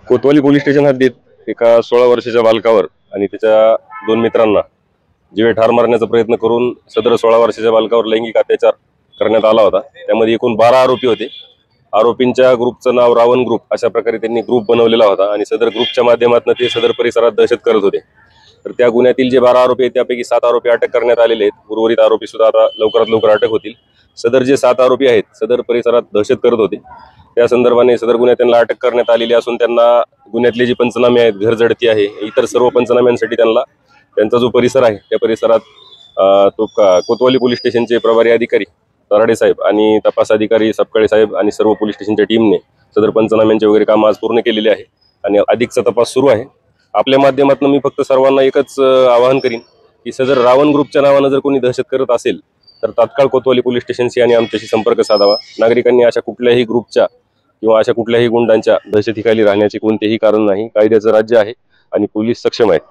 कोतवाली police station हद्दीत एका 16 वर्षाच्या बालकावर आणि त्याच्या 2 मित्रांना जीवे ठार मारण्याचा प्रयत्न करून सदर 16 वर्षाच्या बालकावर लैंगिक अत्याचार करण्यात आला होता। त्यामध्ये एकूण 12 आरोपी होते। आरोपींच्या ग्रुपचं नाव रावण ग्रुप अशा प्रकारे त्यांनी ग्रुप बनवलेला होता आणि सदर ग्रुपच्या माध्यमातून ते सदर परिसरात दहशत करत होते। तर त्या गुन्ह्यातील जे 12 आरोपी आहेत त्यापैकी 7 आरोपी अटक करण्यात आलेले आहेत। उर्वरित आरोपी सुद्धा आता लवकरात लवकर अटक होतील। सदर जे 7 आरोपी आहेत सदर परिसरात दहशत करत होते। त्या संदर्भाने सदर गुन्ह्यात त्यांना अटक करण्यात आलेली असून त्यांना गुन्ह्यातले जे पंचनामे आहेत, घर झडती आहे, इतर सर्व पंचनाम्यांसाठी त्यांचा जो परिसर आहे त्या परिसरात कोतवाली पोलीस स्टेशनचे प्रभारी अधिकारी तराडे साहेब आणि तपास अधिकारी सपकाळे साहेब आणि सर्व पोलीस स्टेशनच्या टीमने सदर पंचनाम्यांचे वगैरे काम आज पूर्ण केलेले आहे आणि अधिकचा तपास सुरू आहे। आपल्या माध्यमातून मी फक्त सर्वांना एकच आवाहन करीन की सदर रावण ग्रुपच्या नावाने जर कोणी दहशत करत असेल तर तात्काळ कोतवाली पोलीस स्टेशनशी आणि आमच्याशी संपर्क साधावा। नागरिकांनी अशा कुठल्याही ग्रुपच्या किंवा अशा कुठल्याही गुंडांच्या दहशतीखाली राहण्याचे कोणतेही कारण नाही। कायद्याचं राज्य आहे आणि पोलीस सक्षम आहेत।